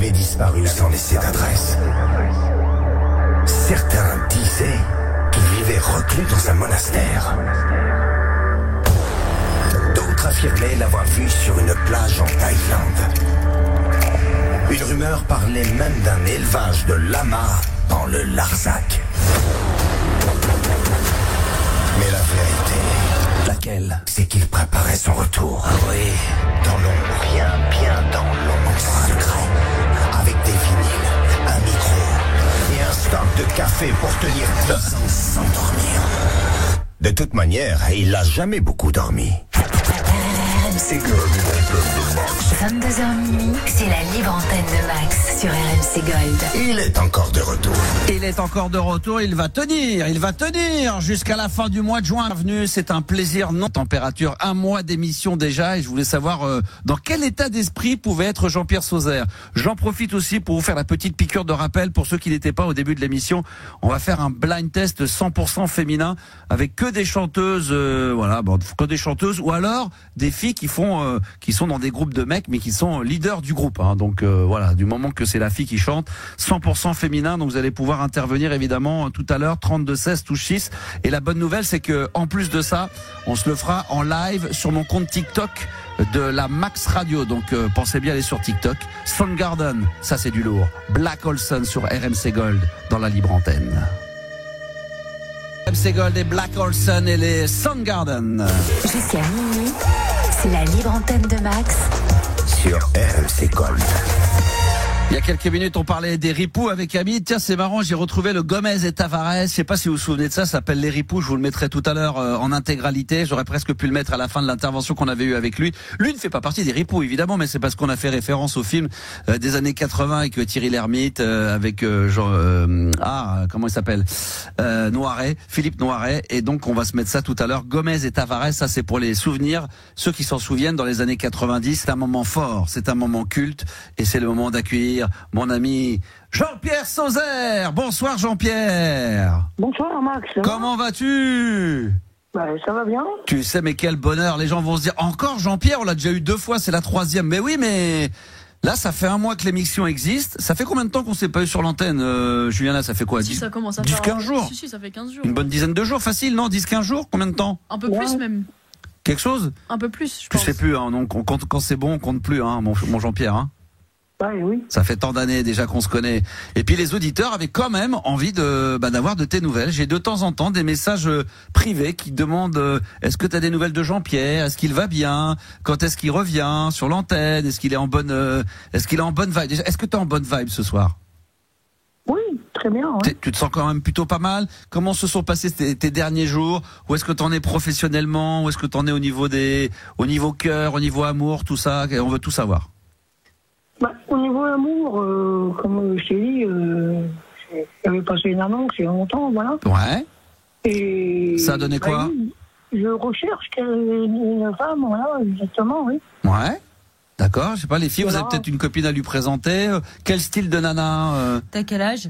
avait disparu sans laisser d'adresse. Certains disaient qu'il vivait reclus dans un monastère. D'autres affirmaient l'avoir vu sur une plage en Thaïlande. Une rumeur parlait même d'un élevage de lamas dans le Larzac. Mais la vérité, laquelle? C'est qu'il préparait son retour. Ah oui. Dans l'ombre, bien dans l'ombre, secret. Avec des vinyles, un micro et un stock de café pour tenir 10 ans sans dormir. De toute manière, il n'a jamais beaucoup dormi. RMC Gold. 22h minuit, c'est la libre antenne de Max sur RMC Gold. Il est encore de retour. Il est encore de retour, il va tenir jusqu'à la fin du mois de juin. Bienvenue, c'est un plaisir. Non, température, un mois d'émission déjà, et je voulais savoir dans quel état d'esprit pouvait être Jean-Pierre Sauzère. J'en profite aussi pour vous faire la petite piqûre de rappel pour ceux qui n'étaient pas au début de l'émission. On va faire un blind test 100% féminin avec que des chanteuses, que des chanteuses, ou alors des filles qui sont dans des groupes de mecs mais qui sont leaders du groupe. Donc voilà, du moment que c'est la fille qui chante, 100% féminin. Donc vous allez pouvoir intervenir évidemment tout à l'heure, 32-16 touche 6. Et la bonne nouvelle, c'est que en plus de ça, on se le fera en live sur mon compte TikTok de la Max Radio. Donc pensez bien aller sur TikTok. Soundgarden, ça c'est du lourd. Black Olson sur RMC Gold dans la libre antenne. RMC Gold et Black Olson et les Soundgarden. Jusqu'à minuit, c'est la libre antenne de Max sur RMC Gold. Il y a quelques minutes, on parlait des ripoux avec Ami. Tiens, c'est marrant, j'ai retrouvé le Gomez et Tavares. Je sais pas si vous vous souvenez de ça, ça s'appelle Les Ripoux. Je vous le mettrai tout à l'heure en intégralité. J'aurais presque pu le mettre à la fin de l'intervention qu'on avait eue avec lui. Lui ne fait pas partie des Ripoux, évidemment, mais c'est parce qu'on a fait référence au film des années 80 avec Thierry Lhermitte, avec comment il s'appelle, Noiret, Philippe Noiret. Et donc, on va se mettre ça tout à l'heure. Gomez et Tavares, ça c'est pour les souvenirs. Ceux qui s'en souviennent, dans les années 90, c'est un moment fort, c'est un moment culte, et c'est le moment d'accueillir mon ami Jean-Pierre Sauzère. Bonsoir Jean-Pierre. Bonsoir Max. Comment vas-tu? Ça va bien. Tu sais, mais quel bonheur. Les gens vont se dire, encore Jean-Pierre, on l'a déjà eu 2 fois, c'est la 3e. Mais oui, mais là, ça fait 1 mois que l'émission existe. Ça fait combien de temps qu'on s'est pas eu sur l'antenne, Juliana? Ça fait quoi? Ça commence à faire 10-15 jours. Si, ça fait 15 jours. Une bonne dizaine de jours, facile, non? 10-15 jours? Combien de temps? Un peu plus même. Quelque chose? Un peu plus, je tu pense. sais plus, donc on compte, quand c'est bon, on compte plus, mon Jean-Pierre. Oui. Ça fait tant d'années déjà qu'on se connaît. Et puis les auditeurs avaient quand même envie d'avoir de tes nouvelles. J'ai de temps en temps des messages privés qui demandent est-ce que tu as des nouvelles de Jean-Pierre? Est-ce qu'il va bien? Quand est-ce qu'il revient sur l'antenne? Est-ce qu'il est en bonne vibe? Déjà, est-ce que tu es en bonne vibe ce soir? Oui, très bien. Ouais. Tu te sens quand même plutôt pas mal. Comment se sont passés tes derniers jours? Où est-ce que tu en es professionnellement? Où est-ce que tu en es au niveau cœur, au niveau amour, tout ça? On veut tout savoir. Au niveau amour, comme je t'ai dit, j'avais passé une annonce il y a longtemps, voilà. Ouais. Et ça a donné quoi? Je recherche une femme, voilà, exactement, oui. Ouais. D'accord, je sais pas, les filles, vous avez peut-être une copine à lui présenter. Quel style de nana T'as quel âge?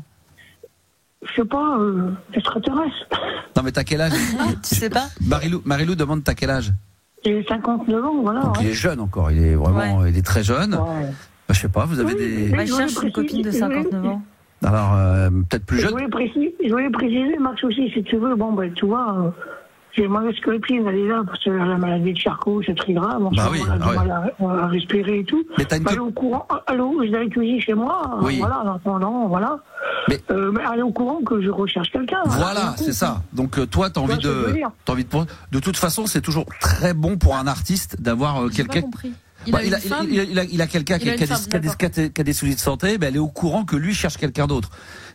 Je sais pas, extraterrestre. Non mais t'as quel âge? Tu sais pas? Marilou demande t'as quel âge? J'ai 59 ans, voilà. Donc il est jeune encore, il est vraiment, il est très jeune. Ouais. Je sais pas, vous avez des... Je cherche une copine de 59 ans. Alors, peut-être plus jeune. Je voulais préciser, Max aussi, si tu veux, tu vois, j'ai mauvaise copine, elle est là, parce que la maladie de Charcot, c'est très grave, on a du mal à respirer et tout. Mais t'as une elle est au courant, allô, je l'ai cuisine chez moi, voilà, en attendant, voilà. Mais elle est au courant que je recherche quelqu'un. Voilà, c'est ça. Donc toi, t'as envie de toute façon, c'est toujours très bon pour un artiste d'avoir quelqu'un... Il a quelqu'un qui a des soucis de santé, elle est au courant que lui cherche quelqu'un d'autre.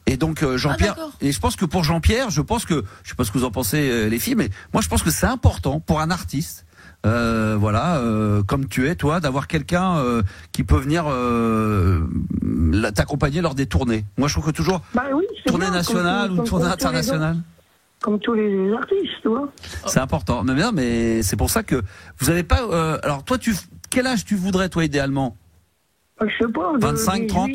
Et donc Jean-Pierre, et je pense que pour Jean-Pierre, je sais pas ce que vous en pensez les filles, mais moi je pense que c'est important pour un artiste, comme tu es toi, d'avoir quelqu'un qui peut venir t'accompagner lors des tournées. Moi je trouve que toujours tournée nationale ou tournée internationale. Comme tous les artistes, tu vois. C'est important. Mais c'est pour ça que vous avez pas. Alors toi, quel âge tu voudrais toi idéalement? Je sais pas, 25, 30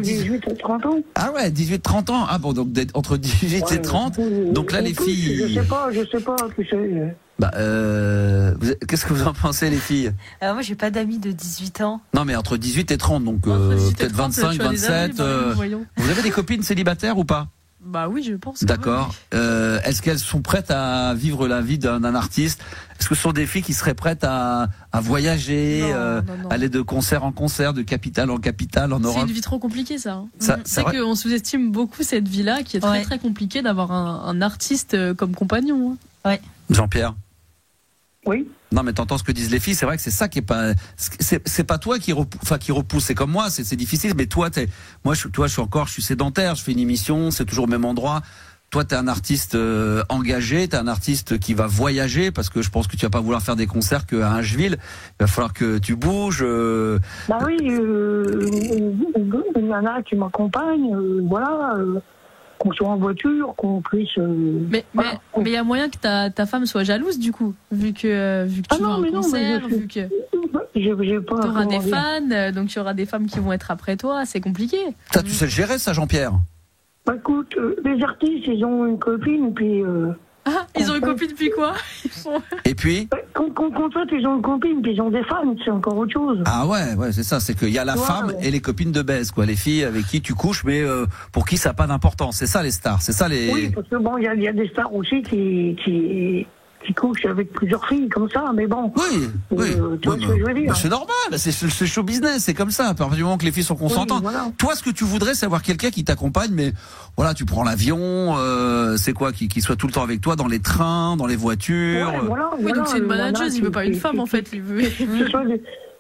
18 à 30 ans. Ah ouais, 18-30 ans. Ah bon, donc entre 18 et 30. Donc là, les filles... Je sais pas, tu sais. Bah, qu'est-ce que vous en pensez, les filles? Moi, j'ai pas d'amis de 18 ans. Non, mais entre 18 et 30, donc Entre 18 et peut-être 30, 25, tu as des amis, 27. voyons. Vous avez des copines célibataires ou pas? Bah oui, je pense. D'accord. Est-ce qu'elles sont prêtes à vivre la vie d'un artiste? Est-ce que ce sont des filles qui seraient prêtes à voyager, non. aller de concert en concert, de capitale en capitale en C'est Europe? une vie trop compliquée, ça. C'est C'est vrai. qu'on sous-estime beaucoup cette vie-là, qui est très très compliquée d'avoir un artiste comme compagnon. Jean-Pierre? Oui. Non, mais t'entends ce que disent les filles, c'est vrai que c'est ça qui est pas, c'est pas toi qui repousse, c'est comme moi, c'est difficile, mais toi, je suis sédentaire, je fais une émission, c'est toujours au même endroit. Toi, t'es un artiste engagé, t'es un artiste qui va voyager, parce que je pense que tu vas pas vouloir faire des concerts qu'à Ingeville. Il va falloir que tu bouges. Bah oui, une nana qui m'accompagne, voilà. Qu'on soit en voiture, qu'on puisse. Mais il y a moyen que ta femme soit jalouse, du coup, vu que tu vas en concert, vu que j'ai pas. tu auras des fans, donc il y aura des femmes qui vont être après toi, c'est compliqué. Ça, tu sais le gérer, ça, Jean-Pierre? Bah écoute, les artistes, ils ont une copine, puis. Ah, ils ont une copine depuis quoi? Et puis? Quand toi, ils ont une copine, puis ils ont des fans, c'est encore autre chose. Ah ouais, c'est ça, c'est qu'il y a la femme et les copines de baise, quoi, les filles avec qui tu couches, mais pour qui ça n'a pas d'importance. C'est ça les stars, c'est ça les. Oui, parce que bon, il y a des stars aussi qui couchent avec plusieurs filles comme ça, mais bon. Oui. Tu vois ce que je veux dire. C'est normal, c'est show business, c'est comme ça. À partir du moment que les filles sont consentantes. Oui, voilà. Toi, ce que tu voudrais, c'est avoir quelqu'un qui t'accompagne, mais voilà, tu prends l'avion, c'est quoi, qui soit tout le temps avec toi dans les trains, dans les voitures. Ouais, voilà, Oui, donc c'est une manageuse, il veut pas une femme en fait, il veut.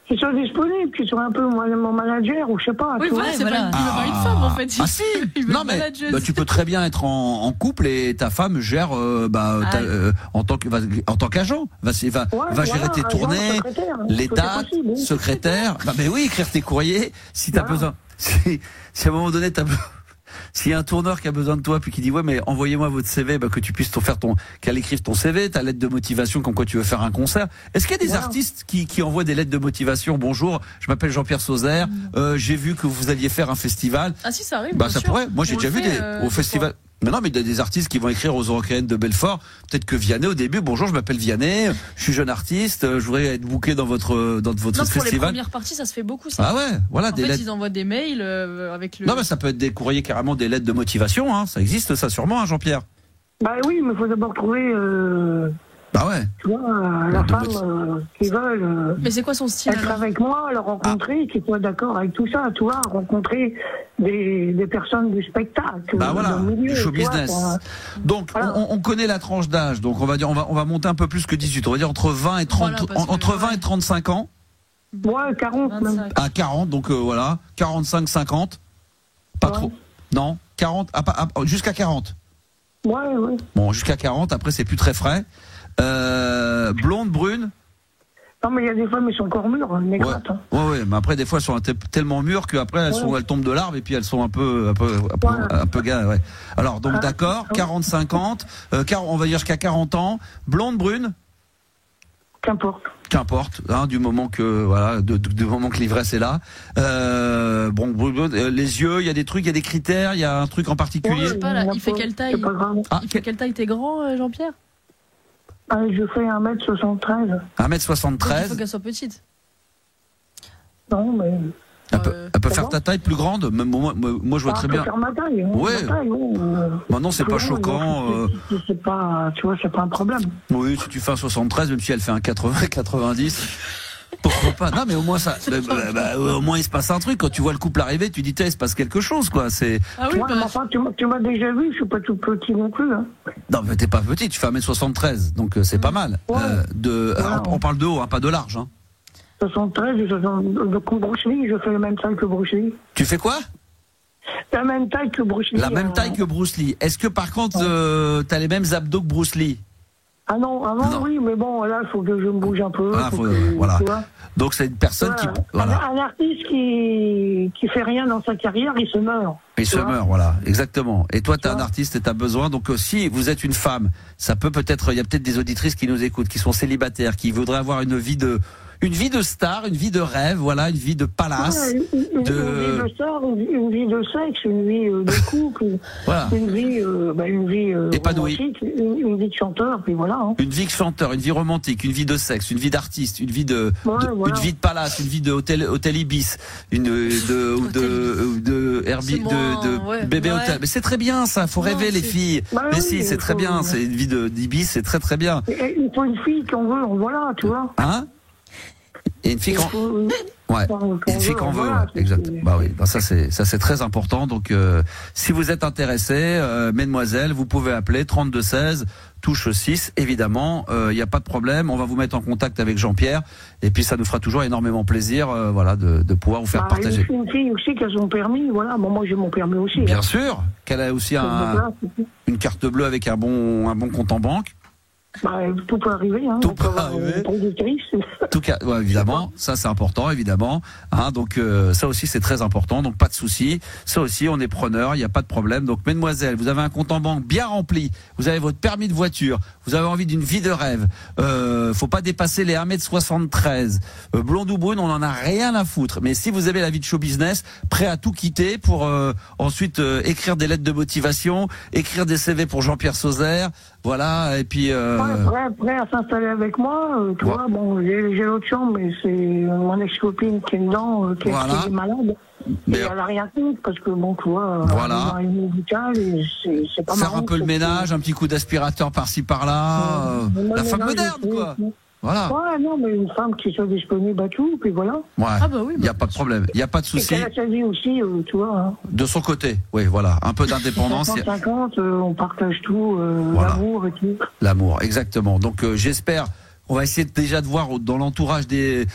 Qui soit disponible, qui soit un peu mon manager, ou je sais pas. Oui, tu voilà, vois. il veut pas une femme en fait. Ah si. Il veut Non une mais manageuse. tu peux très bien être en couple et ta femme gère en tant qu'agent va gérer tes tournées, les dates, secrétaire. Bah mais oui, écrire tes courriers si t'as besoin. Si à un moment donné s'il y a un tourneur qui a besoin de toi puis qui dit ouais mais envoyez-moi votre CV, que tu puisses qu'elle écrive ton CV, ta lettre de motivation comme quoi tu veux faire un concert. Est-ce qu'il y a des artistes qui envoient des lettres de motivation? Bonjour, je m'appelle Jean-Pierre Sauzère, j'ai vu que vous alliez faire un festival. Ah si, ça arrive. Bah ça sûr. pourrait. Moi j'ai déjà vu au festival. Mais non, mais il y a des artistes qui vont écrire aux Européennes de Belfort. Peut-être que Vianney, au début, bonjour, je m'appelle Vianney, je suis jeune artiste, je voudrais être booké dans votre Pour les festival. premières parties, ça se fait beaucoup, ça. Ah ouais, voilà, En des fait, lettres. ils envoient des mails avec le. Non, mais ça peut être des courriers carrément, des lettres de motivation, hein. Ça existe, ça, sûrement, hein, Jean-Pierre. Bah oui, mais il faut d'abord trouver. Bah ouais. Tu vois, la femme qui veulent. Mais c'est quoi son style être alors avec moi, le rencontrer, qui soit d'accord avec tout ça, tu vois, rencontrer des personnes du spectacle. Bah voilà, dans le milieu, du show tu vois, business. Donc, voilà. on connaît la tranche d'âge, donc on va monter un peu plus que 18. On va dire entre 20 et 30, Voilà, parce que, entre 20 et 35 ans. Ouais, 40 même. 25. À 40, donc voilà, 45, 50. Pas Ouais. trop. Non, 40, jusqu'à 40. Ouais. Bon, jusqu'à 40, après c'est plus très frais. Blonde, brune. Non, mais il y a des femmes, elles sont encore mûres, négrates. Hein. Ouais, mais après des fois elles sont tellement mûres qu'après elles tombent de l'arbre et puis elles sont un peu gars, ouais. Alors donc d'accord, 40, 50, on va dire jusqu'à 40 ans, blonde, brune. Qu'importe, hein, du moment que du moment que l'ivresse est là. Les yeux, il y a des trucs, il y a des critères, il y a un truc en particulier. Je sais pas, là, il fait quelle taille? C'est pas grave. Il fait quelle taille? T'es grand, Jean-Pierre? Je fais 1m73. 1m73. Il faut qu'elle soit petite. Non, mais. Elle peut faire ta taille plus grande. Même moi je vois très bien. Faire ma taille. Ouais. Maintenant c'est pas choquant. C'est pas, tu vois, c'est pas un problème. Oui, si tu fais un 73, même si elle fait un 80, 90. Pourquoi pas? Non, mais au moins ça, au moins il se passe un truc. Quand tu vois le couple arriver, tu dis, il se passe quelque chose, quoi. C'est. Ah oui, Ouais, mais enfin, tu m'as déjà vu, je suis pas tout petit non plus. Hein. Non, mais t'es pas petit, tu fais 1m73, donc c'est pas mal. Ouais. On parle de haut, hein, pas de large. Hein. 73, comme Bruce Lee, je fais la même taille que Bruce Lee. Tu fais quoi? La même taille que Bruce Lee. La même taille que Bruce Lee. Est-ce que par contre, t'as les mêmes abdos que Bruce Lee? Ah non, oui, mais bon, là, il faut que je me bouge un peu. Ah, voilà. Donc c'est une personne qui. Voilà. Un artiste qui fait rien dans sa carrière, il se meurt. Il se meurt, voilà, exactement. Et toi, t'es un artiste et t'as besoin. Donc, si vous êtes une femme, ça peut-être, il y a peut-être des auditrices qui nous écoutent, qui sont célibataires, qui voudraient avoir une vie une vie de star, une vie de rêve, voilà, une vie de palace, une vie de star, une vie de sexe, une vie de couple, voilà. une vie épanouie, une vie de chanteur, puis voilà. Hein. Une vie de chanteur, une vie romantique, une vie de sexe, une vie d'artiste, une vie une vie de palace, une vie de hôtel Ibis, une de bébé hôtel. Mais c'est très bien ça, faut rêver les filles. Mais si, c'est très bien, c'est une vie d'Ibis, c'est très très bien. Il faut une fille qu'on veut, voilà, tu vois. Hein? Et une fille qu'on une fille qu'on veut, exact. Bah oui, ça c'est très important. Donc si vous êtes intéressé, mesdemoiselles, vous pouvez appeler 32 16 touche 6. Évidemment, il n'y a pas de problème. On va vous mettre en contact avec Jean-Pierre, et puis ça nous fera toujours énormément plaisir, de pouvoir vous faire partager. Une fille aussi qui a son permis, voilà. Bon, moi j'ai mon permis aussi. Bien sûr, qu'elle a aussi une carte bleue avec un bon compte en banque. Tout peut arriver, hein. Tout peut arriver. Tout cas, évidemment, ça c'est important, évidemment. Hein, donc ça aussi c'est très important. Donc pas de souci. Ça aussi on est preneur, il n'y a pas de problème. Donc mesdemoiselles, vous avez un compte en banque bien rempli. Vous avez votre permis de voiture. Vous avez envie d'une vie de rêve. Faut pas dépasser les 1m73. Blonde ou brune, on en a rien à foutre. Mais si vous avez la vie de show business, prêt à tout quitter pour ensuite écrire des lettres de motivation, écrire des CV pour Jean-Pierre Sauzère. Voilà, et puis prêt à s'installer avec moi, tu vois, bon, j'ai l'autre chambre, mais c'est mon ex-copine qui est dedans, qui est malade. Mais elle n'a rien fait, parce que bon, tu vois, voilà. c'est pas faire un peu le ménage, un petit coup d'aspirateur par-ci par-là, la femme moderne, quoi. Voilà. Ouais, non, mais une femme qui soit disponible à tout, puis voilà. Ouais. Il n'y a pas de problème, il n'y a pas de souci. Et qu'elle a sa vie aussi, tu vois. Hein. De son côté, oui, voilà, un peu d'indépendance. 50-50, on partage tout, l'amour et tout. L'amour, exactement. Donc j'espère. On va essayer déjà de voir dans l'entourage de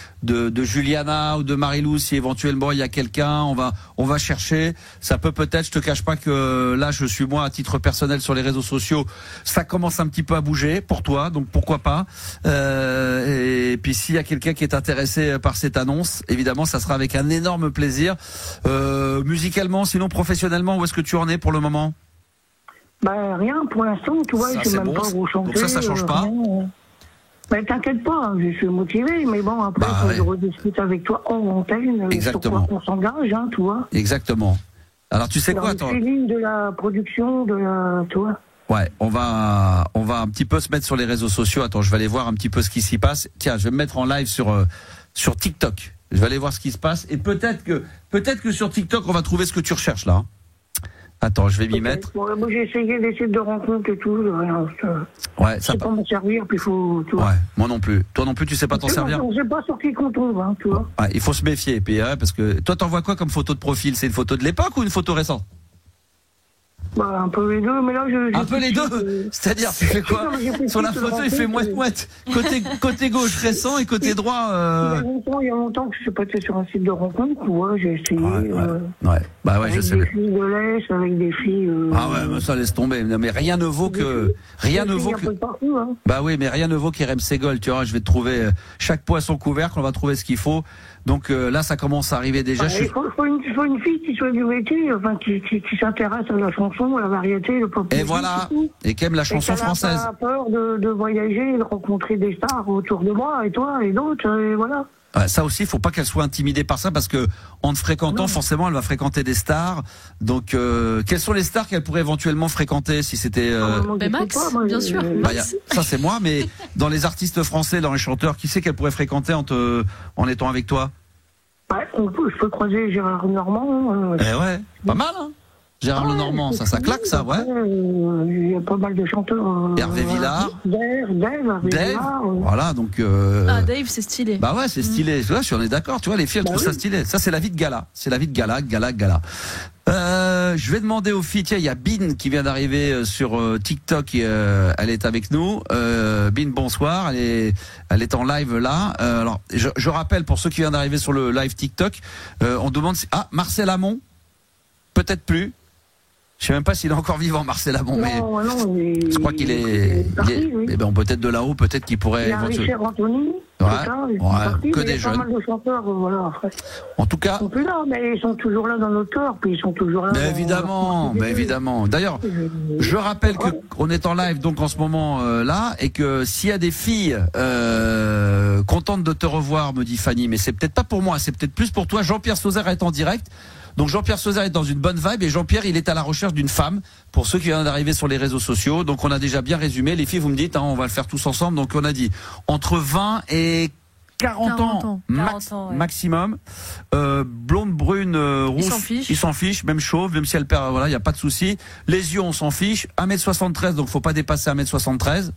Juliana ou de Marilou si éventuellement il y a quelqu'un. On va chercher. Ça peut-être. Je te cache pas que là, je suis moi à titre personnel sur les réseaux sociaux. Ça commence un petit peu à bouger pour toi, donc pourquoi pas. Et puis s'il y a quelqu'un qui est intéressé par cette annonce, évidemment, ça sera avec un énorme plaisir. Musicalement, sinon professionnellement, où est-ce que tu en es pour le moment? Rien pour l'instant. Tu vois, je sais même pas où chanter. Donc ça change pas. T'inquiète pas, je suis motivé, mais bon, après, je rediscute avec toi en antenne. Exactement. On s'engage, hein, tu vois. Exactement. Alors, tu sais quoi, toi? C'est ligne de la production, tu vois. Ouais, on va un petit peu se mettre sur les réseaux sociaux. Attends, je vais aller voir un petit peu ce qui s'y passe. Tiens, je vais me mettre en live sur TikTok. Je vais aller voir ce qui se passe. Et peut-être que sur TikTok, on va trouver ce que tu recherches, là. Attends, je vais m'y mettre. Moi, j'ai essayé des sites de rencontres et tout. Ouais, ça sais pas m'en servir, puis faut. Tu vois. Ouais, moi non plus. Toi non plus, tu sais pas t'en servir. On sait pas sur qui qu'on tombe, hein, tu vois. Ouais, il faut se méfier, puis parce que toi, t'envoies quoi comme photo de profil? C'est une photo de l'époque ou une photo récente? Un peu les deux, mais là un peu les deux. C'est-à-dire, tu fais quoi? Sur la photo, il fait moite-moite. Côté gauche récent et côté droit. Il y a longtemps que je suis passé sur un site de rencontre, tu vois, j'ai essayé. Ouais. Bah ouais, je sais. Avec des filles de l'Est, avec des filles. Ah ouais, mais ça laisse tomber. Mais rien ne vaut que. Rien ne vaut que. Partout, hein. Bah oui, mais rien ne vaut qu'RMC Gold. Tu vois, je vais te trouver chaque poisson couvercle, on va trouver ce qu'il faut. Donc là, ça commence à arriver déjà. Il faut une fille qui soit du métier, enfin, qui s'intéresse à la chanson, à la variété, le pop. Et voilà. Et qui aime la chanson française. Pas peur de voyager, de rencontrer des stars autour de moi, et toi, et d'autres, et voilà. Ça aussi, il faut pas qu'elle soit intimidée par ça, parce que en te fréquentant, forcément, elle va fréquenter des stars. Donc, quelles sont les stars qu'elle pourrait éventuellement fréquenter si c'était Max, bien sûr. Ça c'est moi, mais dans les artistes français, dans les chanteurs, qui c'est qu'elle pourrait fréquenter en étant avec toi? Je peux croiser Gérard Normand. Pas mal, hein. Gérard Lenormand, ça claque, ça, ouais. Il y a pas mal de chanteurs. Hervé Villard. Dave. Voilà, donc. Dave, c'est stylé. Bah ouais, c'est stylé. Tu vois, on est d'accord. Tu vois, les filles, elles trouvent ça stylé. Ça, c'est la vie de gala. C'est la vie de gala. Je vais demander aux filles. Tiens, il y a Bin qui vient d'arriver sur TikTok. Elle est avec nous. Bin, bonsoir. Elle est en live là. Alors, je rappelle pour ceux qui viennent d'arriver sur le live TikTok, on demande si Marcel Amont. Peut-être plus. Je sais même pas s'il est encore vivant, Marcel Amont, mais je crois qu'il est. Parti, oui. Peut-être de là-haut, peut-être qu'il pourrait. Il y a Richard Anthony. Que des jeunes. Il y a pas mal de chanteurs, voilà. Après. En tout cas. Ils sont plus là, mais ils sont toujours là dans notre cœur, puis ils sont toujours là. Mais évidemment. D'ailleurs, je rappelle qu'on est en live donc en ce moment là, et que s'il y a des filles contentes de te revoir, me dit Fanny, mais c'est peut-être pas pour moi, c'est peut-être plus pour toi. Jean-Pierre Sauzère est en direct. Donc Jean-Pierre Sauzère est dans une bonne vibe et Jean-Pierre il est à la recherche d'une femme pour ceux qui viennent d'arriver sur les réseaux sociaux. Donc on a déjà bien résumé. Les filles, vous me dites, on va le faire tous ensemble. Donc on a dit entre 20 et 40 ans, maximum. Blonde, brune, rousse, il s'en fiche. Même chauve, même si elle perd, voilà, il y a pas de souci. Les yeux, on s'en fiche. 1m73, donc faut pas dépasser 1m73.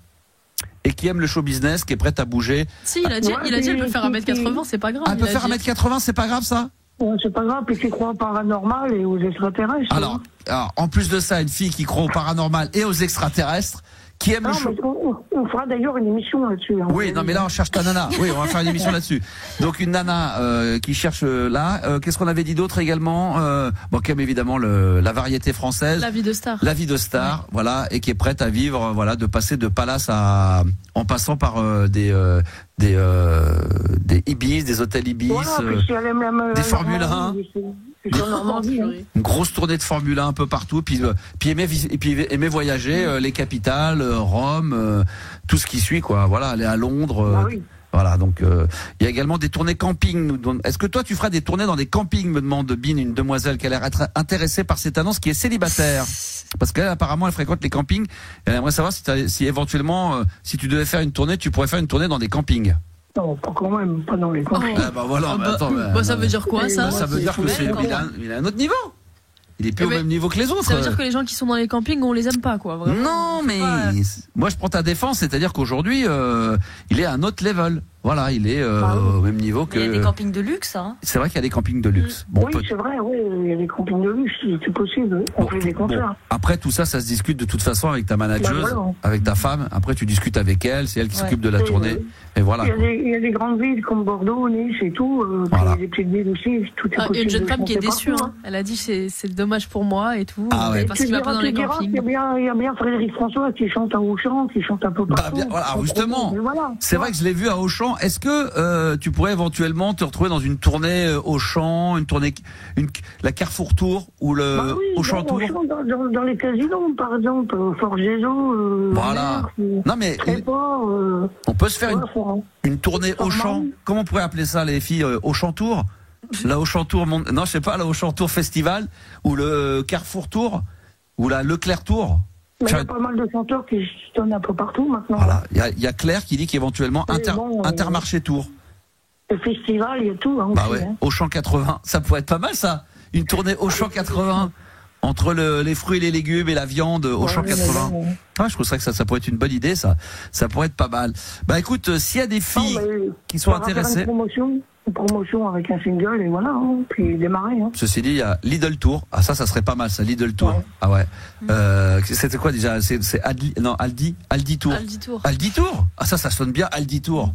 Et qui aime le show business, qui est prête à bouger. Si, il a dit, elle peut faire 1m80, c'est pas grave. Elle peut faire 1m80, c'est pas grave ça? C'est pas grave, puis qui croit au paranormal et aux extraterrestres. Alors, en plus de ça, une fille qui croit au paranormal et aux extraterrestres, qui aime le show. On fera d'ailleurs une émission là-dessus. Hein. Oui, non, mais là, on cherche ta nana. Oui, on va faire une émission là-dessus. Donc, une nana qui cherche là. Qu'est-ce qu'on avait dit d'autre également? Bon, qui aime évidemment la variété française. La vie de star. La vie de star, voilà, et qui est prête à vivre, voilà, de passer de palace en passant par des Ibis, des hôtels Ibis, des Formule 1. Une grosse tournée de Formule 1 un peu partout, puis aimer voyager, les capitales, Rome, tout ce qui suit, quoi. Voilà, aller à Londres. Voilà, donc il y a également des tournées camping. Est-ce que toi tu feras des tournées dans des campings, me demande Bin, une demoiselle qui a l'air être intéressée par cette annonce, qui est célibataire, parce qu'elle apparemment elle fréquente les campings. Elle aimerait savoir si éventuellement, si tu devais faire une tournée, tu pourrais faire une tournée dans des campings. Non, pas quand même, pas dans les campings. Ça veut dire quoi ça? Ça veut dire que il a un autre niveau. Il est plus au même niveau que les autres. Ça veut dire que les gens qui sont dans les campings, on les aime pas, quoi. Vraiment. Non, mais moi je prends ta défense, c'est-à-dire qu'aujourd'hui, il est à un autre level. Voilà, il est au même niveau que. Il y a des campings de luxe, hein. C'est vrai qu'il y a des campings de luxe. Bon, oui, c'est vrai, oui, il y a des campings de luxe, c'est possible. On fait des concerts. Après, tout ça, ça se discute de toute façon avec ta manageuse, avec ta femme. Après, tu discutes avec elle, c'est elle qui s'occupe de la tournée. Et voilà. Il y a des grandes villes comme Bordeaux, Nice et tout. Voilà. Il y a des petites villes aussi, tout est possible. Il y a une jeune femme qui est déçue. Hein. Elle a dit c'est dommage pour moi et tout. Parce qu'il va pas dans les campings. Il y a bien Frédéric François qui chante à Auchan, qui chante un peu partout. Voilà, justement. C'est vrai que je l'ai vu à Auchan. Est-ce que tu pourrais éventuellement te retrouver dans une tournée Auchan, une tournée, la Carrefour Tour ou le Auchan Tour? Dans les casinos, par exemple, Forgeso. Voilà. Non mais on peut se faire une tournée Auchan. Comment on pourrait appeler ça, les filles? Auchan Tour? La Auchan Tour, non, je sais pas, la Auchan Tour Festival ou le Carrefour Tour ou la Leclerc Tour. Mais il y a pas mal de chanteurs qui se donnent un peu partout maintenant. Voilà, il y a Claire qui dit qu'éventuellement Intermarché Tour. Le festival, il y a tout. Hein, bah ouais, hein. Auchan 80, ça pourrait être pas mal ça. Une tournée Auchan 80 entre les fruits et les légumes et la viande, Auchan 80. Je trouve que ça pourrait être une bonne idée, ça pourrait être pas mal. Bah écoute, s'il y a des filles qui sont intéressées. Une promotion avec un single et voilà, hein, puis démarrer. Hein. Ceci dit, il y a Lidl Tour. Ah ça serait pas mal ça, Lidl Tour. Ouais. Ah ouais. C'était quoi déjà? C'est Aldi Tour. Aldi Tour. Aldi Tour. Ah ça sonne bien, Aldi Tour.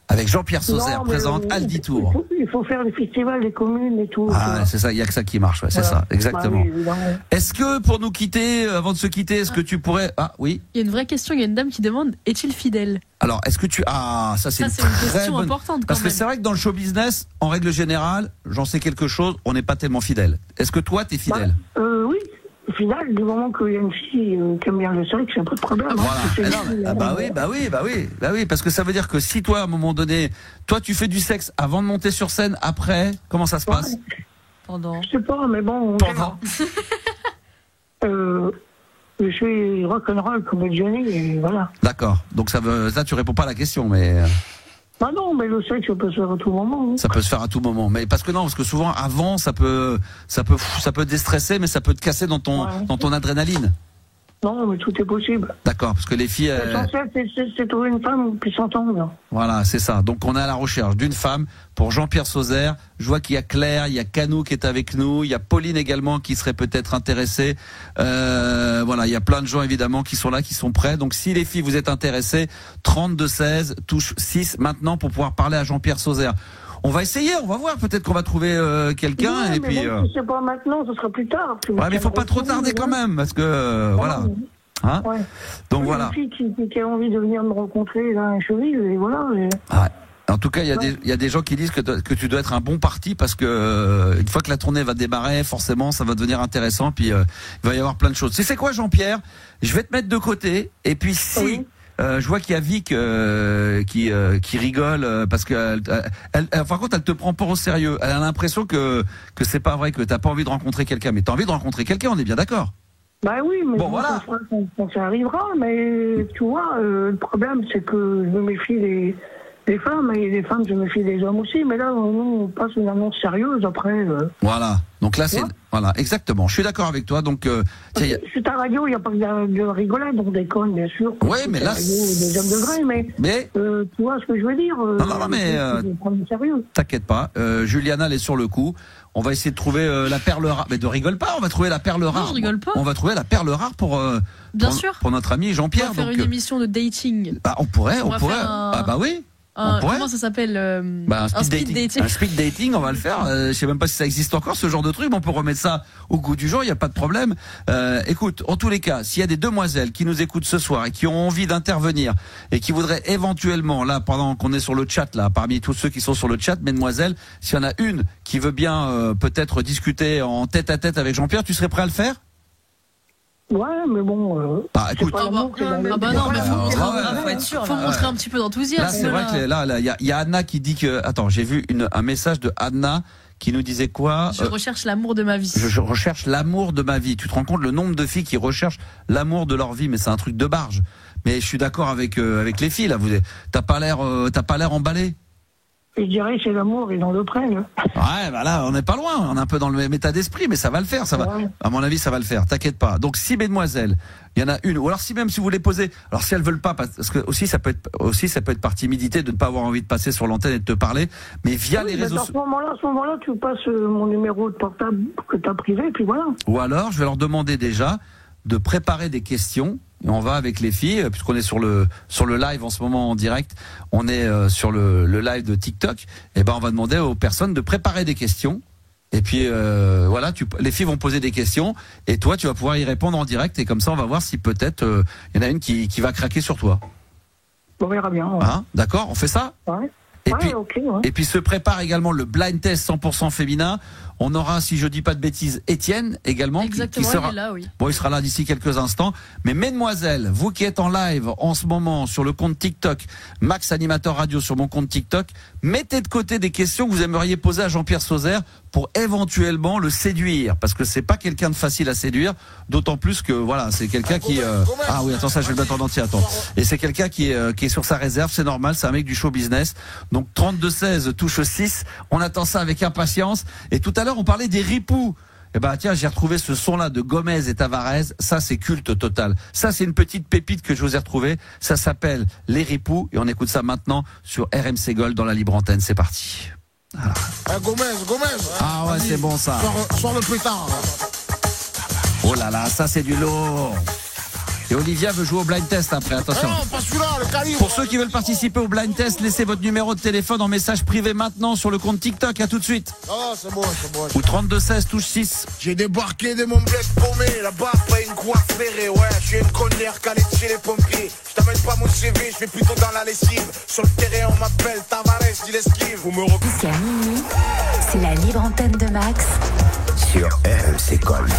Avec Jean-Pierre Sauzère présente Aldi Tour. Il faut faire les festivals, les communes et tout. Ah c'est ça, il y a que ça qui marche, c'est ça, exactement. Bah, oui, est-ce que pour nous quitter, avant de se quitter, est-ce que tu pourrais... Ah oui. Il y a une vraie question, il y a une dame qui demande, est-il fidèle? Alors, est-ce que tu... Ah, ça c'est une question importante. Parce que c'est vrai que dans le show business, en règle générale, j'en sais quelque chose, on n'est pas tellement fidèle. Est-ce que toi, t'es fidèle? Oui. Final, du moment qu'il y a une fille qui aime bien le sexe, c'est un peu de problème. Voilà. Bah oui, parce que ça veut dire que si toi, à un moment donné, toi, tu fais du sexe avant de monter sur scène, après, comment ça se passe? Pendant. Je sais pas, mais bon. Pendant. Je suis rock'n'roll comme Johnny, et voilà. D'accord. Donc ça tu réponds pas à la question, mais. Ah non, mais le sexe, ça peut se faire à tout moment. Hein. Ça peut se faire à tout moment, mais parce que souvent avant, ça peut déstresser, mais ça peut te casser dans ton adrénaline. Non, mais tout est possible. D'accord, parce que les filles... L'essentiel, c'est trouver une femme qui s'entende. Voilà, c'est ça. Donc on est à la recherche d'une femme pour Jean-Pierre Sauzère. Je vois qu'il y a Claire, il y a Canou qui est avec nous, il y a Pauline également qui serait peut-être intéressée. Voilà, il y a plein de gens évidemment qui sont là, qui sont prêts. Donc si les filles vous êtes intéressées, 32-16, touche 6 maintenant pour pouvoir parler à Jean-Pierre Sauzère. On va essayer, on va voir, peut-être qu'on va trouver quelqu'un oui, et puis. Bon, si c'est pas maintenant, ce sera plus tard. Ouais, mais il faut pas trop tarder quand même, parce que voilà. Hein Donc voilà. Une fille qui a envie de venir me rencontrer là à Cheville, et voilà. En tout cas, il y a des gens qui disent que tu dois être un bon parti parce que une fois que la tournée va démarrer, forcément, ça va devenir intéressant. Puis il va y avoir plein de choses. C'est quoi, Jean-Pierre? Je vais te mettre de côté. Et puis si je vois qu'il y a Vic qui rigole parce que par contre, elle te prend pas au sérieux. Elle a l'impression que c'est pas vrai, que t'as pas envie de rencontrer quelqu'un. Mais t'as envie de rencontrer quelqu'un, on est bien d'accord. Bah oui, mais bon, voilà. Ça arrivera. Mais tu vois, le problème, c'est que je me méfie des femmes, et les femmes, je me méfie des hommes aussi. Mais là, on passe une annonce sérieuse après. Voilà. Donc là, c'est voilà, exactement. Je suis d'accord avec toi. Donc, sur ta radio, il n'y a pas de rigolade, on déconne, bien sûr. Oui, mais là, deuxième degré, mais tu vois ce que je veux dire. Non, mais t'inquiète pas. Juliana, elle est sur le coup. On va essayer de trouver la perle rare. Mais ne rigole pas, on va trouver la perle rare. Non, je rigole pas. On va trouver la perle rare pour notre ami Jean-Pierre. On va faire une émission de dating. Bah, on pourrait. Ah bah oui. Comment ça s'appelle un speed dating. Un speed dating, on va le faire. Je sais même pas si ça existe encore, ce genre de truc, mais on peut remettre ça au goût du jour, il n'y a pas de problème. Écoute, en tous les cas, s'il y a des demoiselles qui nous écoutent ce soir et qui ont envie d'intervenir et qui voudraient éventuellement, là, pendant qu'on est sur le chat, là, parmi tous ceux qui sont sur le chat, mesdemoiselles, s'il y en a une qui veut bien peut-être discuter en tête à tête avec Jean-Pierre, tu serais prêt à le faire? Ouais, mais bon. Écoute. Non, mais faut être sûr. Faut montrer un petit peu d'enthousiasme. Là, c'est vrai que là, il y a Anna qui dit que. Attends, j'ai vu un message de Anna qui nous disait quoi? Je recherche l'amour de ma vie. Je recherche l'amour de ma vie. Tu te rends compte le nombre de filles qui recherchent l'amour de leur vie, mais c'est un truc de barge. Mais je suis d'accord avec les filles là. T'as pas l'air emballé. Je dirais c'est l'amour, ils en le prennent. Ouais, bah là, on n'est pas loin, on est un peu dans le même état d'esprit, mais ça va le faire, ça va. À mon avis, ça va le faire, t'inquiète pas. Donc, si mesdemoiselles, il y en a une, ou alors si même si vous voulez poser, alors si elles veulent pas, parce que aussi ça peut être par timidité de ne pas avoir envie de passer sur l'antenne et de te parler, mais via les réseaux sociaux. À ce moment-là, tu passes mon numéro de portable que t'as privé, et puis voilà. Ou alors, je vais leur demander déjà de préparer des questions. Et on va avec les filles, puisqu'on est sur le live en ce moment en direct, on est sur le live de TikTok, et ben on va demander aux personnes de préparer des questions. Et puis voilà, les filles vont poser des questions, et toi tu vas pouvoir y répondre en direct, et comme ça on va voir si peut-être il y en a une qui va craquer sur toi. On verra bien. Ouais. Hein, d'accord, on fait ça? Ouais. Et puis se prépare également le blind test 100% féminin. On aura, si je dis pas de bêtises, Étienne également. Exactement, qui sera, il est là, oui. Bon, il sera là d'ici quelques instants. Mais mesdemoiselles, vous qui êtes en live en ce moment sur le compte TikTok, Max Animateur Radio sur mon compte TikTok, mettez de côté des questions que vous aimeriez poser à Jean-Pierre Sauzère pour éventuellement le séduire. Parce que c'est pas quelqu'un de facile à séduire. D'autant plus que, voilà, c'est quelqu'un qui... Ah oui, attends, ça je vais le mettre en entier, attends. Et c'est quelqu'un qui est sur sa réserve, c'est normal, c'est un mec du show business. Donc 32-16 touche 6. On attend ça avec impatience. Et tout à l'heure, on parlait des ripoux. Eh ben tiens, j'ai retrouvé ce son-là de Gomez et Tavares. Ça, c'est culte total. Ça, c'est une petite pépite que je vous ai retrouvée. Ça s'appelle Les Ripoux. Et on écoute ça maintenant sur RMC Gold dans la libre antenne. C'est parti. Voilà. Gomez. Ah ouais, c'est bon ça. Sors le pétard. Oh là là, ça c'est du lourd. Et Olivia veut jouer au blind test après, attention. Non, pas celui-là, le calibre. Pour ceux qui veulent participer au blind test, laissez votre numéro de téléphone en message privé maintenant sur le compte TikTok. À tout de suite. Ah, c'est bon. Ou 32-16 touche 6. J'ai débarqué de mon bled paumé, là-bas après une coiffe ferrée. Ouais, je suis une connière calée chez les pompiers. Je t'amène pas mon CV, je vais plutôt dans la lessive. Sur le terrain, on m'appelle Tavares, dit l'esquive. Vous me recoupez. Jusqu'à minuit, c'est la libre antenne de Max sur RMC Gold.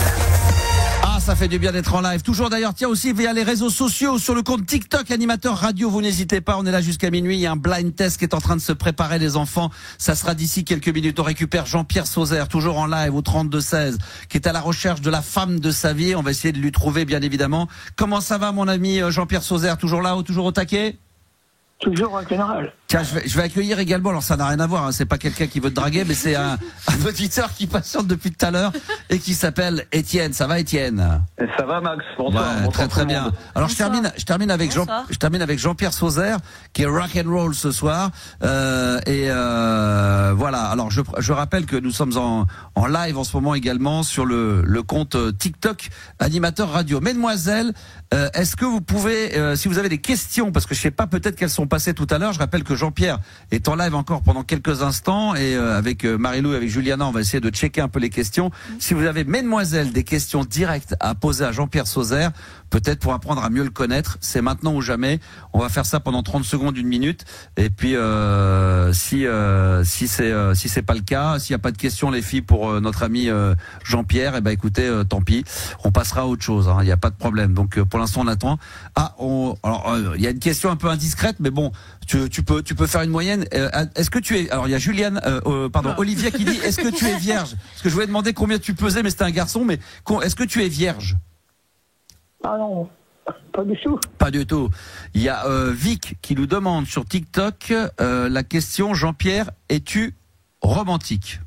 Ah, ça fait du bien d'être en live. Toujours d'ailleurs, tiens aussi via les réseaux sociaux, sur le compte TikTok Animateur Radio, vous n'hésitez pas, on est là jusqu'à minuit. Il y a un blind test qui est en train de se préparer, les enfants. Ça sera d'ici quelques minutes. On récupère Jean-Pierre Sauzère, toujours en live au 32-16, qui est à la recherche de la femme de sa vie. On va essayer de lui trouver, bien évidemment. Comment ça va, mon ami Jean-Pierre Sauzère? Toujours là, toujours au taquet? Toujours en général. Tiens, je vais accueillir également, alors ça n'a rien à voir, hein, c'est pas quelqu'un qui veut te draguer, mais c'est un auditeur qui patiente depuis tout à l'heure et qui s'appelle Étienne. Ça va, Étienne? Ça va, Max? Bonsoir. Ouais, bonsoir, très bien. Alors je termine avec Jean-Pierre Sauzère, qui est rock and roll ce soir. Voilà. Alors je rappelle que nous sommes en live en ce moment également sur le compte TikTok Animateur Radio. Mesdemoiselles, est-ce que vous pouvez, si vous avez des questions, parce que je sais pas, peut-être qu'elles sont passées tout à l'heure. Je rappelle que Jean-Pierre est en live encore pendant quelques instants et avec Marie-Lou et avec Juliana, on va essayer de checker un peu les questions. Si vous avez, mesdemoiselles, des questions directes à poser à Jean-Pierre Sauzère, peut-être pour apprendre à mieux le connaître, c'est maintenant ou jamais. On va faire ça pendant 30 secondes, 1 minute. Et puis si c'est pas le cas, s'il y a pas de questions les filles pour notre ami Jean-Pierre, écoutez, tant pis, on passera à autre chose, il n'y a pas de problème. Donc pour l'instant on attend. Il y a une question un peu indiscrète, mais bon, tu peux faire une moyenne. Est-ce que tu es, alors il y a Juliane, Olivia qui dit, est-ce que tu es vierge? Parce que je voulais demander combien tu pesais, mais c'était un garçon, mais est-ce que tu es vierge? Ah non, pas du tout. Pas du tout. Il y a Vic qui nous demande sur TikTok la question, Jean-Pierre, es-tu romantique?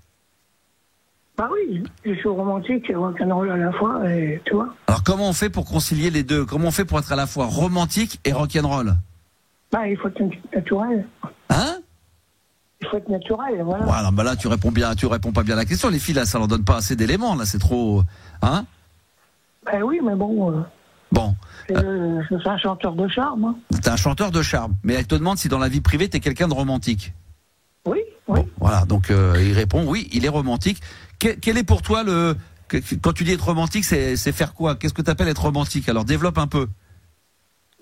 Bah oui, je suis romantique et rock'n'roll à la fois, et tu vois. Alors comment on fait pour concilier les deux? Comment on fait pour être à la fois romantique et rock'n'roll? Bah il faut être naturel. Hein? Il faut être naturel, voilà. Voilà, bah là tu réponds pas bien à la question. Les filles là, ça leur donne pas assez d'éléments, là c'est trop, hein? Bah oui, mais bon. Bon. Je suis un chanteur de charme. Hein. T'es un chanteur de charme, mais elle te demande si dans la vie privée t'es quelqu'un de romantique. Oui. Bon, voilà, donc il répond oui, il est romantique. Quel est pour toi quand tu dis être romantique, c'est faire quoi? Qu'est-ce que t'appelles être romantique? Alors développe un peu.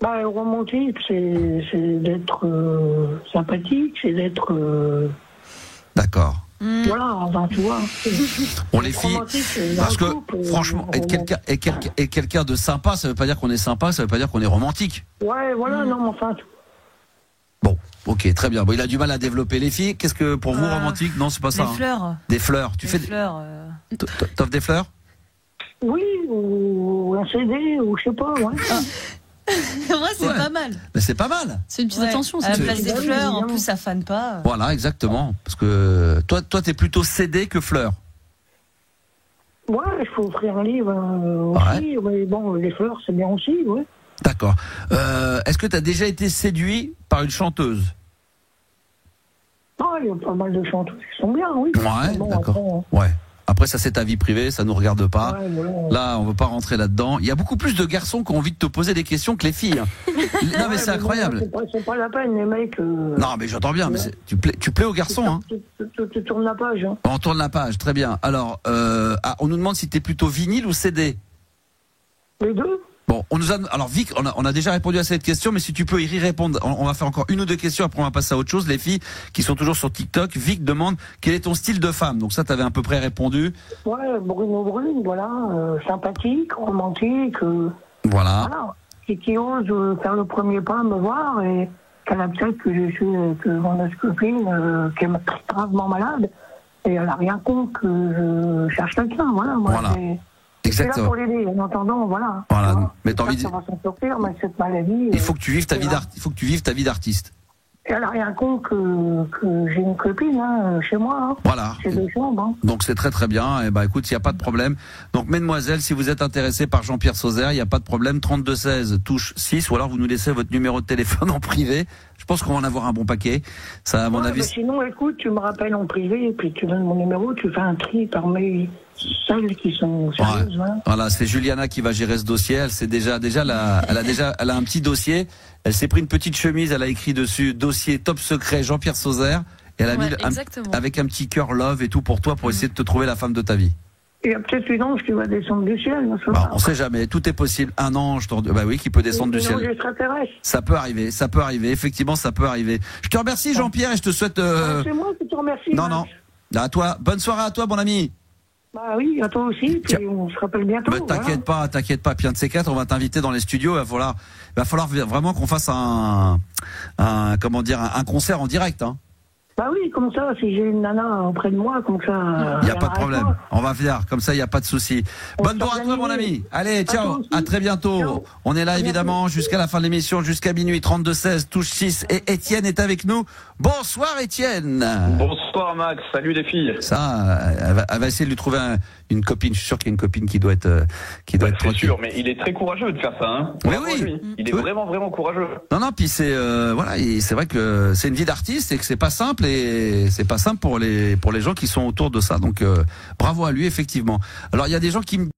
Bah romantique, c'est d'être sympathique, c'est d'être. D'accord. Voilà, enfin tu vois. On les filles, parce que franchement, être quelqu'un de sympa, ça veut pas dire qu'on est sympa, ça veut pas dire qu'on est romantique. Ouais, voilà, non, mais enfin. Bon, ok, très bien. Bon, il a du mal à développer les filles. Qu'est-ce que pour vous romantique? Non, c'est pas ça. Des fleurs. Des fleurs. Tu fais des fleurs. T'offres des fleurs? Oui, ou un CD, ou je sais pas, ouais. Moi, c'est pas mal. Mais c'est pas mal. C'est une petite attention. À la place des fleurs, en plus, ça fane pas. Voilà, exactement. Parce que toi, t'es plutôt CD que fleurs. Ouais, il faut offrir un livre aussi. Mais bon, les fleurs, c'est bien aussi, ouais. D'accord. Est-ce que tu as déjà été séduit par une chanteuse? Ah, il y a pas mal de chanteuses qui sont bien, oui. Ouais, bon, d'accord. Ouais. Après, ça, c'est ta vie privée, ça nous regarde pas. Ouais, voilà. Là, on veut pas rentrer là-dedans. Il y a beaucoup plus de garçons qui ont envie de te poser des questions que les filles. Non, mais c'est incroyable. C'est pas la peine, les mecs. Non, mais j'entends bien. Mais tu plais aux garçons, hein. Tu tournes la page. Hein. On tourne la page, très bien. Alors, on nous demande si t'es plutôt vinyle ou CD. Les deux. Bon, alors Vic, on a déjà répondu à cette question, mais si tu peux y répondre, on va faire encore 1 ou 2 questions, après on va passer à autre chose. Les filles qui sont toujours sur TikTok, Vic demande quel est ton style de femme. Donc ça, t'avais à peu près répondu. Ouais, brune, voilà, sympathique, romantique. Voilà. Qui ose faire le premier pas, me voir, et qu'elle accepte que mon ex-copine, qui est gravement malade, et elle a rien contre que je cherche quelqu'un, voilà. Moi, voilà. Exactement. C'est là pour l'aider, en attendant, voilà. Voilà. Mais t'as envie de... Ça va s'en sortir, mais cette maladie. Il faut que tu vives ta vie d'artiste. Et elle n'a rien contre que j'ai une copine chez moi. Hein. Voilà. J'ai 2 chambres. Hein. Donc c'est très très bien. Et écoute, il n'y a pas de problème. Donc mesdemoiselles, si vous êtes intéressées par Jean-Pierre Sauzère, il n'y a pas de problème. 32 16 touche 6, ou alors vous nous laissez votre numéro de téléphone en privé. Je pense qu'on va en avoir un bon paquet. Ça, à mon avis. Sinon, écoute, tu me rappelles en privé, et puis tu donnes mon numéro, tu fais un tri parmi celles qui sont sérieuses. Ouais. Hein. Voilà, c'est Juliana qui va gérer ce dossier. Elle a un petit dossier. Elle s'est pris une petite chemise, elle a écrit dessus dossier top secret Jean-Pierre Sauzère, et elle a mis avec un petit cœur love et tout pour toi, pour essayer de te trouver la femme de ta vie. Il y a peut-être une ange qui va descendre du ciel. On sait jamais, tout est possible. Un ange, qui peut descendre du ciel. Ça peut arriver, effectivement, ça peut arriver. Je te remercie Jean-Pierre et je te souhaite. C'est moi qui te remercie. Non. À toi. Bonne soirée à toi, mon ami. Bah oui, à toi aussi, puis on se rappelle bientôt. Mais t'inquiète pas. Puis un de ces 4, on va t'inviter dans les studios. Il va falloir vraiment qu'on fasse un concert en direct, hein. Bah oui, comme ça, si j'ai une nana auprès de moi, comme ça. Il n'y a pas de problème. On va faire, comme ça, il n'y a pas de souci. Bonne journée à toi, mon ami. Allez, ciao. À très bientôt. Ciao. On est là, évidemment, jusqu'à la fin de l'émission, jusqu'à minuit. 32 16, touche 6. Et Étienne est avec nous. Bonsoir, Étienne. Bonsoir, Max. Salut, les filles. Ça, elle va essayer de lui trouver une copine. Je suis sûr qu'il y a une copine qui doit être c'est sûr, mais il est très courageux de faire ça, hein. Oui. Il est vraiment, vraiment courageux. Non, puis c'est vrai que c'est une vie d'artiste et que c'est pas simple, et c'est pas simple pour les gens qui sont autour de ça. Donc bravo à lui, effectivement. Alors il y a des gens qui me